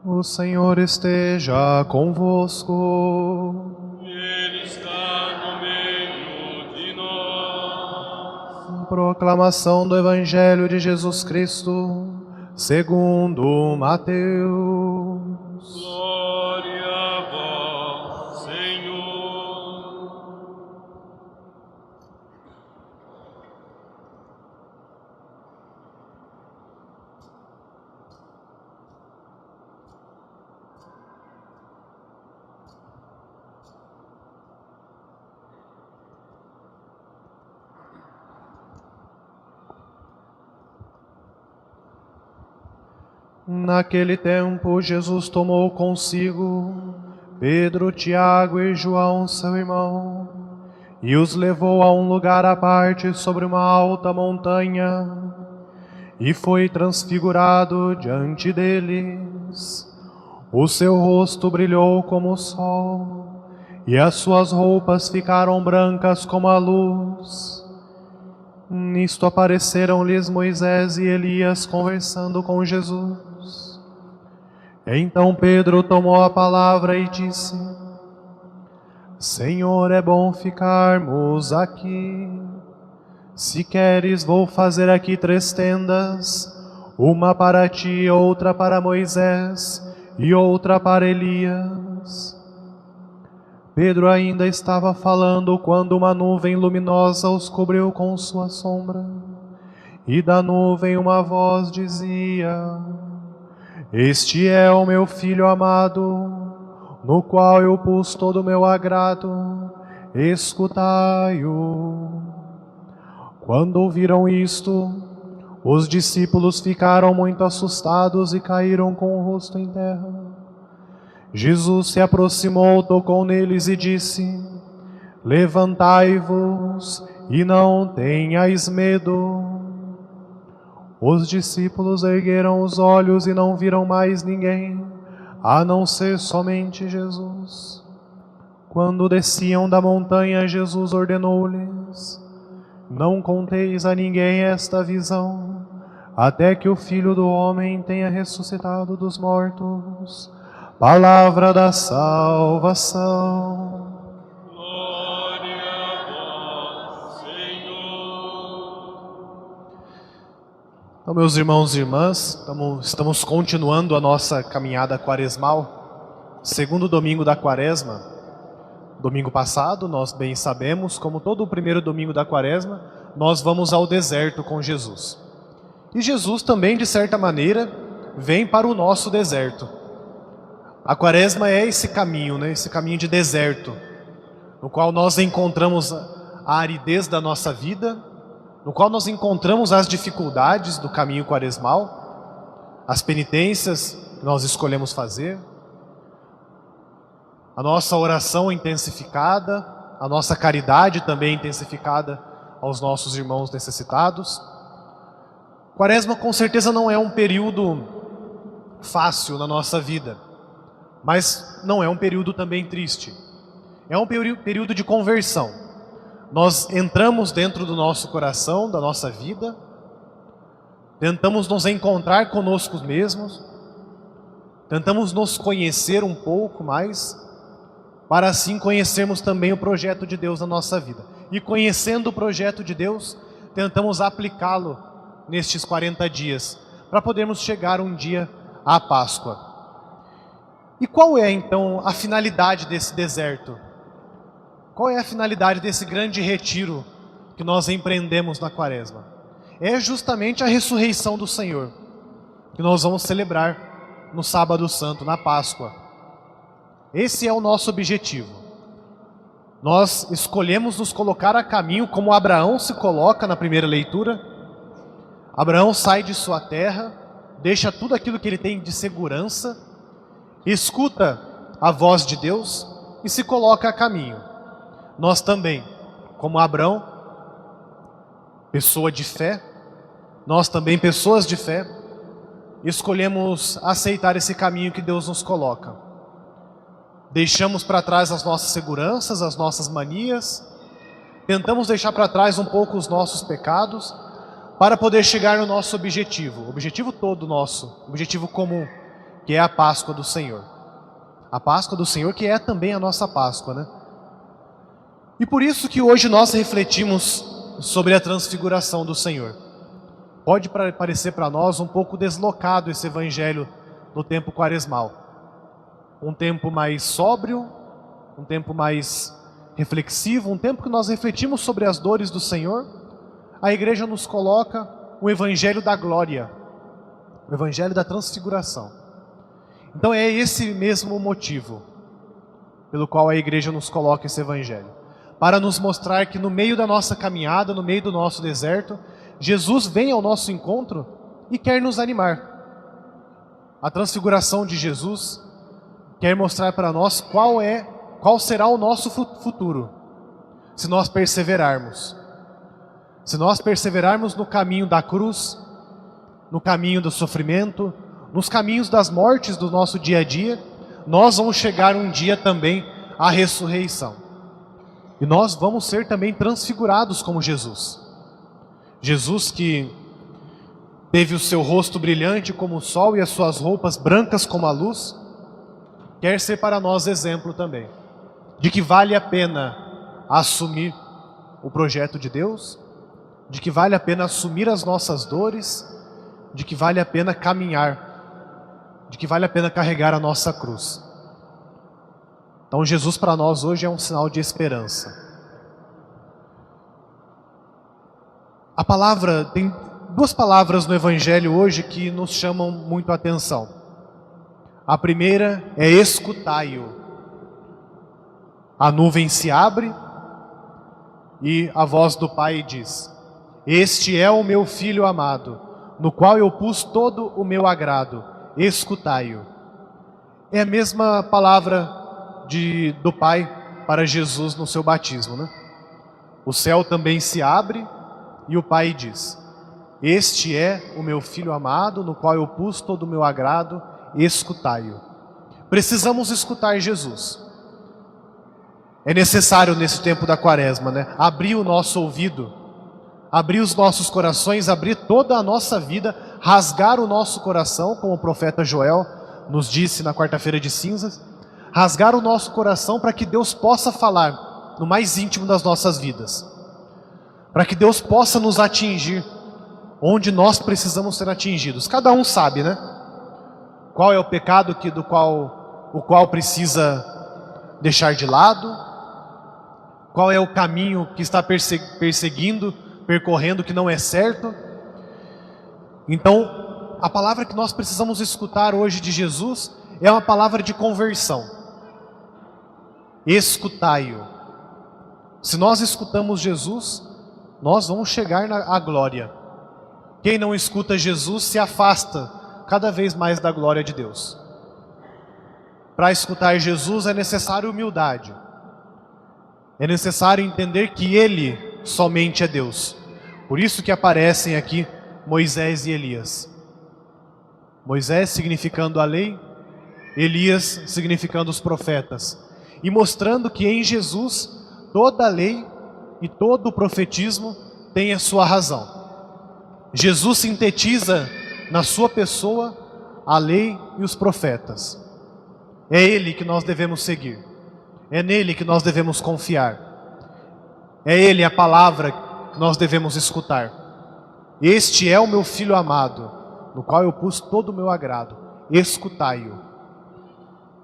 O Senhor esteja convosco. Ele está no meio de nós. Proclamação do Evangelho de Jesus Cristo, segundo Mateus. Glória a vós, Senhor. Naquele tempo, Jesus tomou consigo Pedro, Tiago e João, seu irmão, e os levou a um lugar à parte sobre uma alta montanha, e foi transfigurado diante deles. O seu rosto brilhou como o sol, e as suas roupas ficaram brancas como a luz. Nisto apareceram-lhes Moisés e Elias conversando com Jesus. Então Pedro tomou a palavra e disse: Senhor, é bom ficarmos aqui. Se queres, vou fazer aqui 3 tendas, uma para ti, outra para Moisés e outra para Elias. Pedro ainda estava falando quando uma nuvem luminosa os cobriu com sua sombra, e da nuvem uma voz dizia: Este é o meu Filho amado, no qual eu pus todo o meu agrado, escutai-o. Quando ouviram isto, os discípulos ficaram muito assustados e caíram com o rosto em terra. Jesus se aproximou, tocou neles e disse: Levantai-vos e não tenhais medo. Os discípulos ergueram os olhos e não viram mais ninguém, a não ser somente Jesus. Quando desciam da montanha, Jesus ordenou-lhes: Não conteis a ninguém esta visão, até que o Filho do Homem tenha ressuscitado dos mortos. Palavra da salvação. Glória a vós, Senhor. Então, meus irmãos e irmãs, estamos continuando a nossa caminhada quaresmal, segundo domingo da quaresma. Domingo passado, nós bem sabemos, como todo o primeiro domingo da quaresma, nós vamos ao deserto com Jesus. E Jesus também, de certa maneira, vem para o nosso deserto. A quaresma é esse caminho, né? Esse caminho de deserto, no qual nós encontramos a aridez da nossa vida, no qual nós encontramos as dificuldades do caminho quaresmal, as penitências que nós escolhemos fazer, a nossa oração intensificada, a nossa caridade também intensificada aos nossos irmãos necessitados. Quaresma com certeza não é um período fácil na nossa vida, mas não é um período também triste. É um período de conversão. Nós entramos dentro do nosso coração, da nossa vida, tentamos nos encontrar conosco mesmos, tentamos nos conhecer um pouco mais, para assim conhecermos também o projeto de Deus na nossa vida. E conhecendo o projeto de Deus, tentamos aplicá-lo nestes 40 dias, para podermos chegar um dia à Páscoa. E qual é então a finalidade desse deserto? Qual é a finalidade desse grande retiro que nós empreendemos na quaresma? É justamente a ressurreição do Senhor, que nós vamos celebrar no Sábado Santo, na Páscoa. Esse é o nosso objetivo. Nós escolhemos nos colocar a caminho como Abraão se coloca na primeira leitura. Abraão sai de sua terra, deixa tudo aquilo que ele tem de segurança, escuta a voz de Deus e se coloca a caminho. Nós também, como Abraão, pessoa de fé, nós também, pessoas de fé, escolhemos aceitar esse caminho que Deus nos coloca. Deixamos para trás as nossas seguranças, as nossas manias, tentamos deixar para trás um pouco os nossos pecados, para poder chegar no nosso objetivo, o objetivo todo nosso, o objetivo comum, que é a Páscoa do Senhor. A Páscoa do Senhor, que é também a nossa Páscoa, né? E por isso que hoje nós refletimos sobre a transfiguração do Senhor. Pode parecer para nós um pouco deslocado esse evangelho no tempo quaresmal. Um tempo mais sóbrio, um tempo mais reflexivo, um tempo que nós refletimos sobre as dores do Senhor. A igreja nos coloca o evangelho da glória, o evangelho da transfiguração. Então é esse mesmo motivo pelo qual a igreja nos coloca esse evangelho. Para nos mostrar que no meio da nossa caminhada, no meio do nosso deserto, Jesus vem ao nosso encontro e quer nos animar. A transfiguração de Jesus quer mostrar para nós qual será o nosso futuro, se nós perseverarmos. Se nós perseverarmos no caminho da cruz, no caminho do sofrimento, nos caminhos das mortes do nosso dia a dia, nós vamos chegar um dia também à ressurreição. E nós vamos ser também transfigurados como Jesus. Jesus que teve o seu rosto brilhante como o sol e as suas roupas brancas como a luz, quer ser para nós exemplo também, de que vale a pena assumir o projeto de Deus, de que vale a pena assumir as nossas dores, de que vale a pena caminhar, de que vale a pena carregar a nossa cruz. Então Jesus para nós hoje é um sinal de esperança. A palavra, tem duas palavras no Evangelho hoje que nos chamam muito a atenção. A primeira é escutai-o. A nuvem se abre e a voz do Pai diz: este é o meu Filho amado, no qual eu pus todo o meu agrado, escutai-o. É a mesma palavra do Pai para Jesus no seu batismo, né? O céu também se abre e o Pai diz: este é o meu Filho amado, no qual eu pus todo o meu agrado, escutai-o. Precisamos escutar Jesus. É necessário nesse tempo da quaresma, né? Abrir o nosso ouvido, abrir os nossos corações, abrir toda a nossa vida, rasgar o nosso coração, como o profeta Joel nos disse na quarta-feira de cinzas, rasgar o nosso coração para que Deus possa falar no mais íntimo das nossas vidas, para que Deus possa nos atingir onde nós precisamos ser atingidos. Cada um sabe, né? Qual é o pecado o qual precisa deixar de lado, qual é o caminho que está percorrendo que não é certo. Então, a palavra que nós precisamos escutar hoje de Jesus é uma palavra de conversão. Escutai-o. Se nós escutamos Jesus, nós vamos chegar à glória. Quem não escuta Jesus se afasta cada vez mais da glória de Deus. Para escutar Jesus é necessário humildade. É necessário entender que Ele somente é Deus. Por isso que aparecem aqui Moisés e Elias. Moisés significando a lei, Elias significando os profetas. E mostrando que em Jesus toda a lei e todo o profetismo tem a sua razão. Jesus sintetiza na sua pessoa a lei e os profetas. É Ele que nós devemos seguir. É nele que nós devemos confiar. É Ele a palavra que nós devemos escutar. Este é o meu Filho amado, no qual eu pus todo o meu agrado. Escutai-o.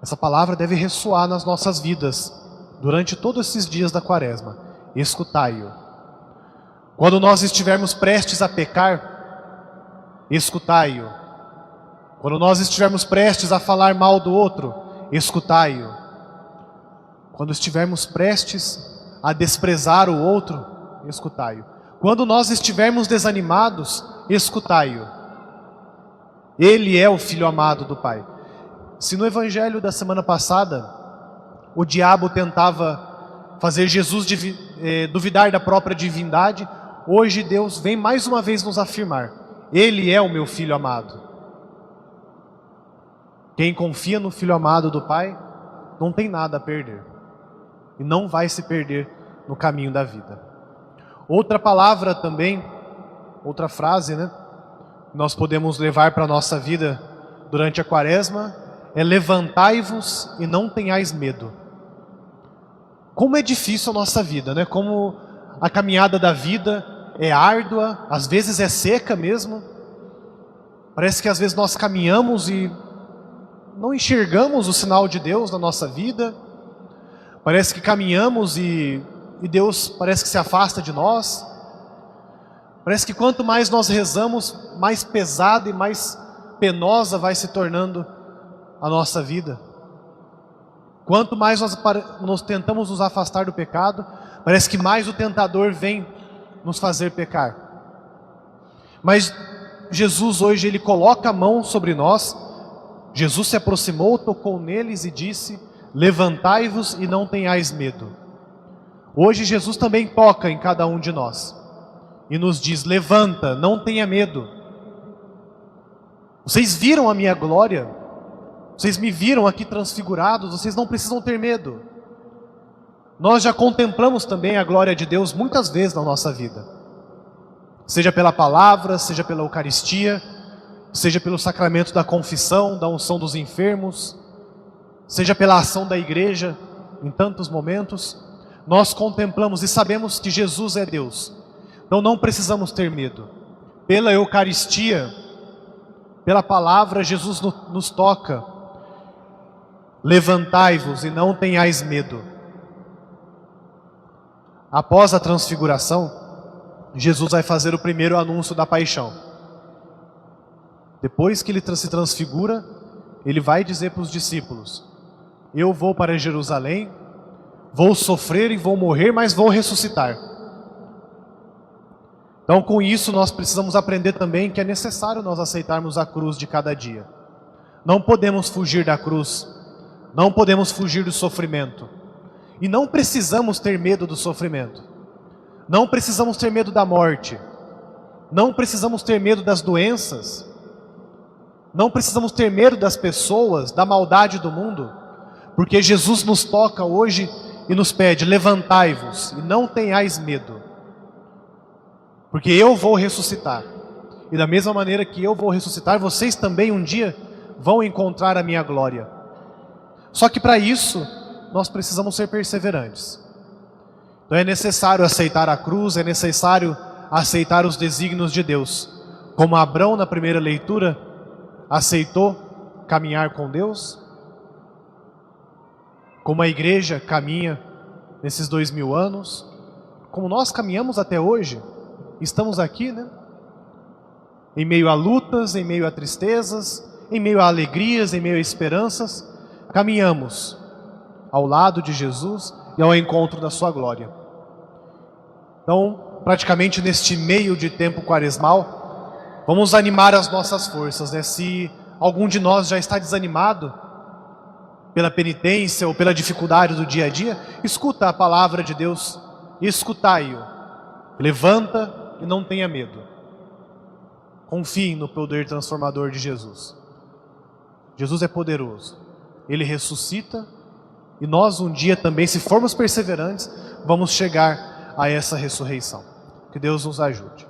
Essa palavra deve ressoar nas nossas vidas durante todos esses dias da quaresma. Escutai-o. Quando nós estivermos prestes a pecar, escutai-o. Quando nós estivermos prestes a falar mal do outro, escutai-o. Quando estivermos prestes a desprezar o outro, escutai-o. Quando nós estivermos desanimados, escutai-o. Ele é o Filho amado do Pai. Se no evangelho da semana passada o diabo tentava fazer Jesus duvidar da própria divindade, hoje Deus vem mais uma vez nos afirmar: Ele é o meu Filho amado. Quem confia no Filho amado do Pai não tem nada a perder e não vai se perder no caminho da vida. Outra palavra também, outra frase, né, nós podemos levar para a nossa vida durante a quaresma é: levantai-vos e não tenhais medo. Como é difícil a nossa vida, né? Como a caminhada da vida é árdua, às vezes é seca mesmo. Parece que às vezes nós caminhamos e não enxergamos o sinal de Deus na nossa vida. Parece que caminhamos e Deus parece que se afasta de nós. Parece que quanto mais nós rezamos, mais pesada e mais penosa vai se tornando a nossa vida. Quanto mais nós tentamos nos afastar do pecado, parece que mais o tentador vem nos fazer pecar. Mas Jesus hoje, Ele coloca a mão sobre nós. Jesus se aproximou, tocou neles e disse: levantai-vos e não tenhais medo. Hoje Jesus também toca em cada um de nós e nos diz: levanta, não tenha medo. Vocês viram a minha glória? Vocês me viram aqui transfigurados, vocês não precisam ter medo. Nós já contemplamos também a glória de Deus muitas vezes na nossa vida. Seja pela palavra, seja pela Eucaristia, seja pelo sacramento da confissão, da unção dos enfermos, seja pela ação da igreja em tantos momentos. Nós contemplamos e sabemos que Jesus é Deus. Então não precisamos ter medo. Pela Eucaristia, pela palavra, Jesus nos toca. Levantai-vos e não tenhais medo. Após a transfiguração, Jesus vai fazer o primeiro anúncio da paixão. Depois que Ele se transfigura, Ele vai dizer para os discípulos: eu vou para Jerusalém, vou sofrer e vou morrer, mas vou ressuscitar. Então, com isso, nós precisamos aprender também que é necessário nós aceitarmos a cruz de cada dia. Não podemos fugir da cruz, não podemos fugir do sofrimento. E não precisamos ter medo do sofrimento. Não precisamos ter medo da morte. Não precisamos ter medo das doenças. Não precisamos ter medo das pessoas, da maldade do mundo. Porque Jesus nos toca hoje e nos pede: levantai-vos e não tenhais medo. Porque eu vou ressuscitar. E da mesma maneira que eu vou ressuscitar, vocês também um dia vão encontrar a minha glória. Só que para isso, nós precisamos ser perseverantes. Então é necessário aceitar a cruz, é necessário aceitar os desígnios de Deus. Como Abrão, na primeira leitura, aceitou caminhar com Deus. Como a igreja caminha nesses 2000 anos. Como nós caminhamos até hoje. Estamos aqui, né? Em meio a lutas, em meio a tristezas, em meio a alegrias, em meio a esperanças. Caminhamos ao lado de Jesus e ao encontro da sua glória. Então, praticamente neste meio de tempo quaresmal, vamos animar as nossas forças, né? Se algum de nós já está desanimado pela penitência ou pela dificuldade do dia a dia, escuta a palavra de Deus e escutai-o. Levanta e não tenha medo. Confie no poder transformador de Jesus. Jesus é poderoso. Ele ressuscita e nós um dia também, se formos perseverantes, vamos chegar a essa ressurreição. Que Deus nos ajude.